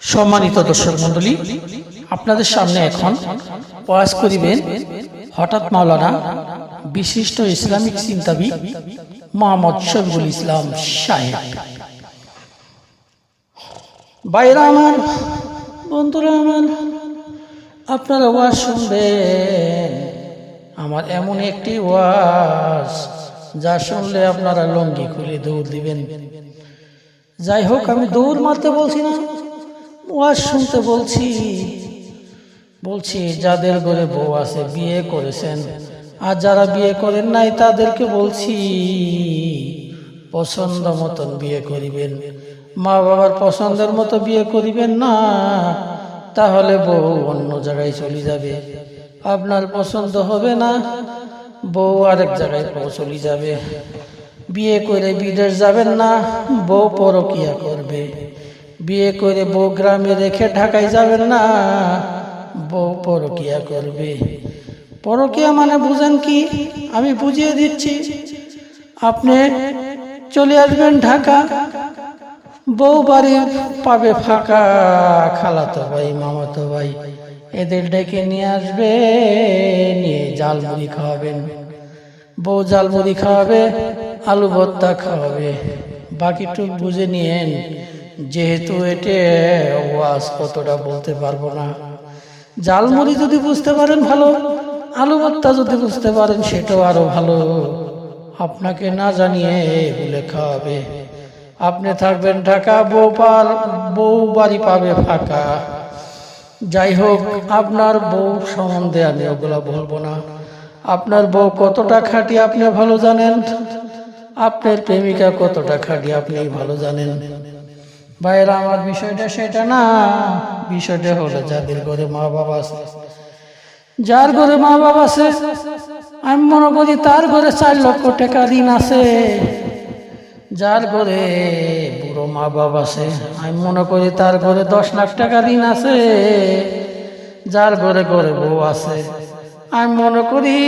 সম্মানিত দর্শক মণ্ডলী, আপনাদের সামনে এখন ওয়াজ করিবেন হঠাৎ মাওলানা বিশিষ্ট ইসলামিক চিন্তাবিদ মোহাম্মদ শফিকুল ইসলাম সাহেব। ভাইরা আমার, বন্ধুরা আমার, আপনারা ওয়াজ শুনবেন। আমার এমন একটি ওয়াজ যা শুনলে আপনারা লঙ্গি খুলে দৌড় দিবেন। যাই হোক, আমি দৌড় মারতে বলছি না, ওয়াজ শুনতে বলছি যাদের ঘরে বউ আছে, বিয়ে করেছেন, আর যারা বিয়ে করেন নাই তাদেরকে বলছি পছন্দ মতন বিয়ে করিবেন। মা বাবার পছন্দের মতো বিয়ে করিবেন না, তাহলে বউ অন্য জায়গায় চলে যাবে। আপনার পছন্দ হবে না, বউ আরেক জায়গায় চলে যাবে। বিয়ে করে বিদেশ যাবেন না, বউ পরকিয়া করবে। বিয়ে করে বউ গ্রামে রেখে ঢাকায় যাবেন না, বউ পরকিয়া করবে। পরকিয়া মানে বুঝেন কি? আমি বুঝিয়ে দিচ্ছি। আপনি চলে আসবেন ঢাকা, বউ বাড়ি পাবে ফাঁকা, খালাতো ভাই মামাতো ভাই এদের ডেকে নিয়ে আসবে, নিয়ে জালমুড়ি খাওয়াবেন। বউ জালমুড়ি খাওয়াবে, আলু ভর্তা খাওয়াবে। বাকিটুক বুঝে নিয়েন। যেহেতু এটা ওয়াজ কতটা বলতে পারবো না। জালমুড়ি যদি বুঝতে পারেন ভালো, আলু ভর্তা যদি বুঝতে পারেন সেটাও আরো ভালো। আপনাকে না জানিয়ে বলে খাওয়াবে। আপনি থাকবেন ঢাকা, বউ বাড়ি পাবে ফাঁকা। যাই হোক, আপনার বউ সম্বন্ধে আমি ওগুলা বলবো না। আপনার বউ কতটা খাঁটি আপনি ভালো জানেন, আপনার প্রেমিকা কতটা খাঁটি আপনি ভালো জানেন। ভাইয়েরা আমার, বিষয়টা সেটা না। বিষয়টা হলো যাদের ঘরে মা বাবা আছে, যার ঘরে মা বাবা আছে, আমি মনে করি তার ঘরে 4 লক্ষ টাকা ঋণ আছে। যার ঘরে বুড়ো মা বাবা আছে, আমি মনে করি তার ঘরে 10 লাখ টাকা ঋণ আছে। যার ঘরে ঘরে বউ আছে, আমি মনে করি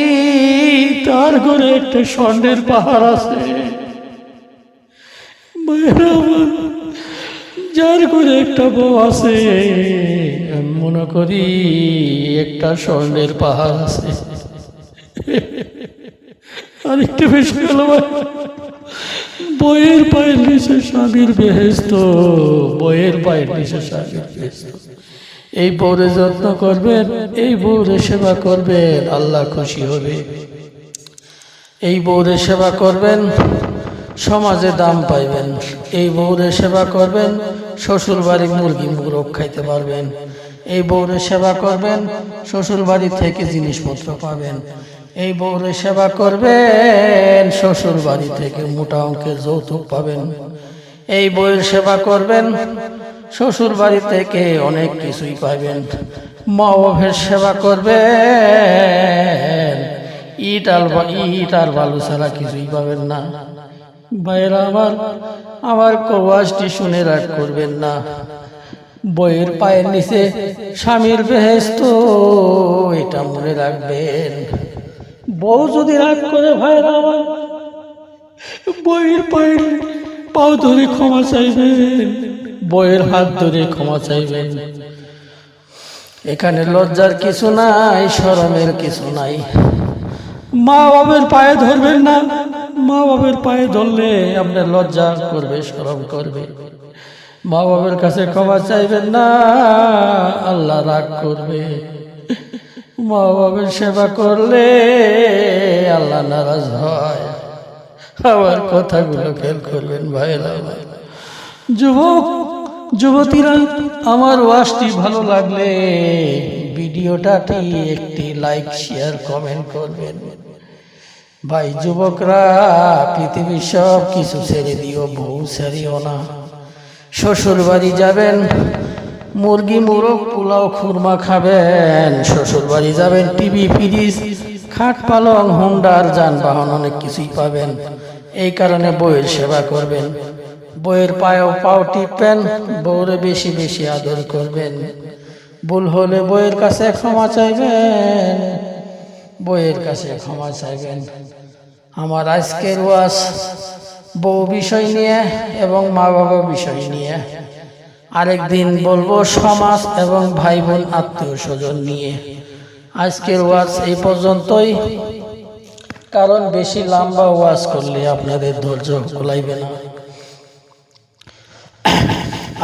তার ঘরে একটা স্বর্ণের পাহাড় আছে। যার ঘরে একটা বউ আছে, আমি মনে করি একটা স্বর্ণের পাহাড় আছে। আরেকটা বেশি গেল, বইয়ের পায়ের নিচে স্বামীর বেহেশত, বইয়ের পায়ের নিচে স্বামীর বেহেশত। এই বউরে যত্ন করবেন, এই বউরে সেবা করবেন, আল্লাহ খুশি হবে। এই বউরে সেবা করবেন, সমাজে দাম পাইবেন। এই বউরে সেবা করবেন, শ্বশুর বাড়ি মুরগি মুরগ খাইতে পারবেন। এই বউরে সেবা করবেন, শ্বশুর বাড়ি থেকে জিনিসপত্র পাবেন। এই বউরে সেবা করবেন, শ্বশুর বাড়ি থেকে মোটা অঙ্কের যৌতুক পাবেন। এই বউয়ের সেবা করবেন, শ্বশুর বাড়ি থেকে অনেক কিছুই পাবেন। মা বাবার সেবা করবেন, ইট আর বালু ছাড়া কিছুই পাবেন না। ভাইয়েরা আমার ওয়াজটি শুনে রাগ করবেন না। বইয়ের পায়ের নিচে স্বামীর বেহেশত, এটা মনে রাখবেন। বউ যদি রাগ করে, ভাইয়েরা আমার, বইয়ের পায়ের পাও ধরে ক্ষমা চাইবেন, বইয়ের হাত ধরে ক্ষমা চাইবেন। এখানে লজ্জার কিছু নাই, শরমের কিছু নাই। মা বাবার পায়ে ধরবেন না। মা বাবার পায়ে ধরলে আপনার লজ্জা করবে, শরম করবে। মা বাবার কাছে ক্ষমা চাইবেন না, আল্লাহ রাগ করবে। মা বাবার সেবা করলে আল্লাহ নারাজ হয়। আমার কথাগুলো খেয়াল করবেন ভাইরা। যুবতীরা, আমার ওয়াজটি ভালো লাগলে ভিডিওটাটি একটি লাইক, শেয়ার, কমেন্ট করবেন। ভাই যুবকরা, পৃথিবীর সব কিছু ছেড়ে দিও, বউ ছেড়িও না। শ্বশুর বাড়ি যাবেন, মুরগি মুরগ পোলাও খুরমা খাবেন। শ্বশুর বাড়ি যাবেন, টিভি, ফ্রিজ, খাট পালং, হুন্ডার, যানবাহন অনেক কিছুই পাবেন। এই কারণে বউয়ের সেবা করবেন, বউয়ের পাও টিপবেন, বউরে বেশি বেশি আদর করবেন। ভুল হলে বউয়ের কাছে ক্ষমা চাইবেন, বউয়ের কাছে ক্ষমা চাইবেন। আমার আজকের ওয়াজ বউ বিষয় নিয়ে এবং মা বাবা বিষয় নিয়ে। আরেকদিন বলবো সমাজ এবং ভাই বোন আত্মীয় স্বজন নিয়ে। আজকের ওয়াজ এই পর্যন্তই, কারণ বেশি লম্বা ওয়াজ করলে আপনাদের ধৈর্য কুলাইবে না।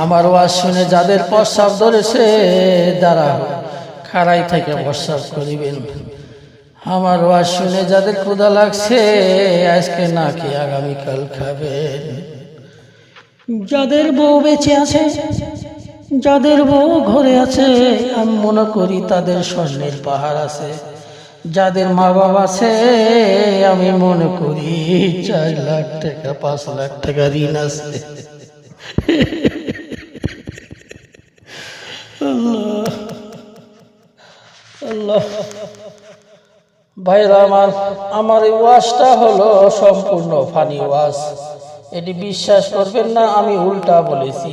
আমার ওয়াজ শুনে যাদের প্রস্রাব ধরেছে যারা খাড়াই থেকে প্রস্রাব করিবেন। আমার ওয়াজ শুনে যাদের ক্ষুধা লাগছে আজকে না খেয়ে আগামীকাল খাবেন। যাদের বউ বেঁচে আছে, যাদের বউ ঘরে আছে, আমি মনে করি তাদের স্বর্ণের পাহাড় আছে। যাদের মা বাবা আছে আমি মনে করি 4 লাখ টাকা 5 লাখ টাকা ঋণ আছে। আল্লাহ আল্লাহ ভাইরা আমার এই ওয়াজটা হলো সম্পূর্ণ ফানি ওয়াজ। এটি বিশ্বাস করবেন না, আমি উল্টা বলেছি।